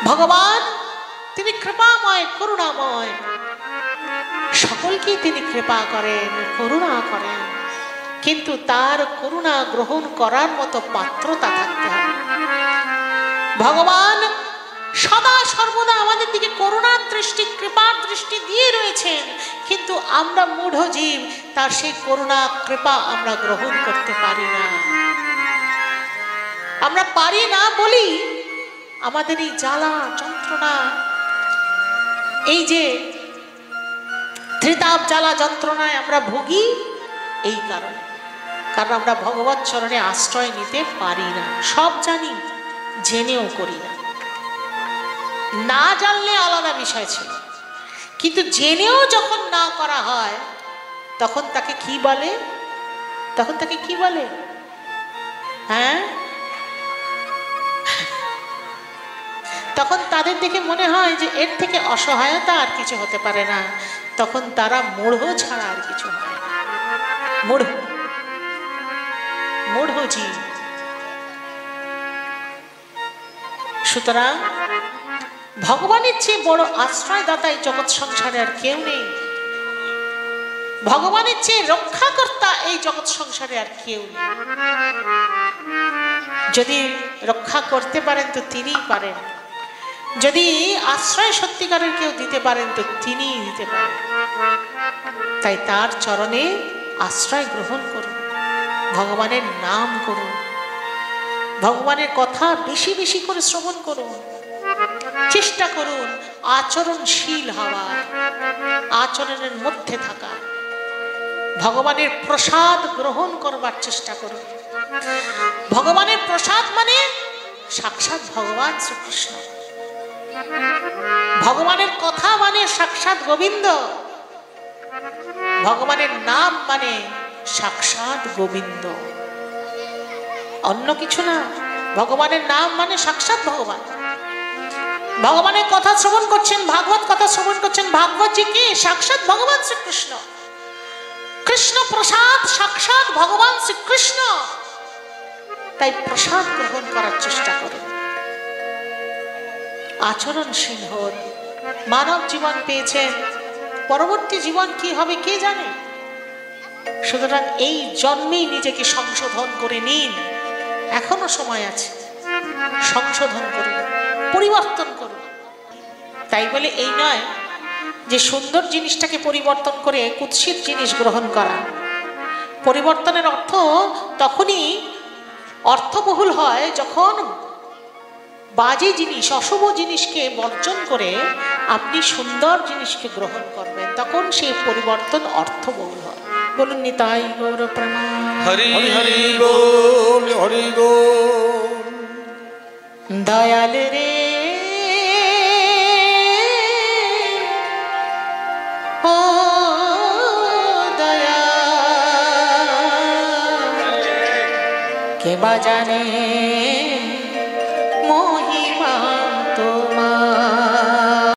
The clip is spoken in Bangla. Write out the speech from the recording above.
ভগবান তিনি কৃপাময়, করুণাময়, সকলকে তিনি কৃপা করেন, করুণা করেন, কিন্তু তার করুণা গ্রহণ করার মতো পাত্রতা থাকতে হবে। ভগবান সদা সর্বদা আমাদের দিকে করুণার দৃষ্টি, কৃপার দৃষ্টি দিয়ে রয়েছেন, কিন্তু আমরা মূঢ় জীব, তার সেই করুণা কৃপা আমরা গ্রহণ করতে পারি না। আমরা পারি না বলি আমাদের এই জ্বালা যন্ত্রণা, এই যে ত্রিতাপ জ্বালা যন্ত্রণায় আমরা ভুগি, এই কারণে, কারণ আমরা ভগবৎ চরণে আশ্রয় নিতে পারি না। সব জানি, জেনেও করি না। না জানলে আলাদা বিষয় ছিল, কিন্তু জেনেও যখন না করা হয় তখন তাকে কি বলে? তখন তাকে কি বলে? হ্যাঁ, তখন তাদের দেখে মনে হয় যে এর থেকে অসহায়তা আর কিছু হতে পারে না। তখন তারা মূঢ় ছাড়া আর কিছু হয় না। মূঢ়, মূঢ় জীব। সুতরাং ভগবানের চেয়ে বড় আশ্রয়দাতা এই জগৎ সংসারে আর কেউ নেই। ভগবানের চেয়ে রক্ষাকর্তা এই জগৎ সংসারে আর কেউ নেই। যদি রক্ষা করতে পারেন তো তিনিই পারেন, যদি আশ্রয় সত্যিকারের কেউ দিতে পারেন তো তিনিই দিতে পারেন। তাই তার চরণে আশ্রয় গ্রহণ করুন, ভগবানের নাম করুন, ভগবানের কথা বেশি বেশি করে শ্রবণ করুন, চেষ্টা করুন আচরণশীল হওয়ার, আচরণের মধ্যে থাকা, ভগবানের প্রসাদ গ্রহণ করবার চেষ্টা করুন। ভগবানের প্রসাদ মানে সাক্ষাৎ ভগবান শ্রীকৃষ্ণ, ভগবানের কথা মানে সাক্ষাৎ গোবিন্দ, ভগবানের নাম মানে সাক্ষাৎ গোবিন্দ, অন্য কিছু না। ভগবানের নাম মানে সাক্ষাৎ ভগবান। ভগবানের কথা শ্রবণ করছেন, ভাগবত কথা শ্রবণ করছেন, ভাগবত জি কে? সাক্ষাৎ ভগবান শ্রীকৃষ্ণ। কৃষ্ণ প্রসাদ সাক্ষাৎ ভগবান শ্রীকৃষ্ণ। তাই প্রসাদ গ্রহণ করার চেষ্টা করুন, আচরণশীল হন। মানব জীবন পেয়েছেন, পরবর্তী জীবন কি হবে কে জানে। সুতরাং এই জন্মেই নিজেকে সংশোধন করে নিন, এখনো সময় আছে। সংশোধন করুন, পরিবর্তন করুন। তাই বলে এই নয় যে সুন্দর জিনিসটাকে পরিবর্তন করে কুৎসিত জিনিস গ্রহণ করা। পরিবর্তনের অর্থ তখনই অর্থবহুল হয় যখন বাজে জিনিস, অশুভ জিনিসকে বর্জন করে আপনি সুন্দর জিনিসকে গ্রহণ করবেন, তখন সেই পরিবর্তন অর্থবহুল হয়। বলুন নিতাই গৌর প্রণাম। হরি হরি বল, হরি বল। দয়াল রে ও দয়া, কে বা জানে মহিমা তোমার।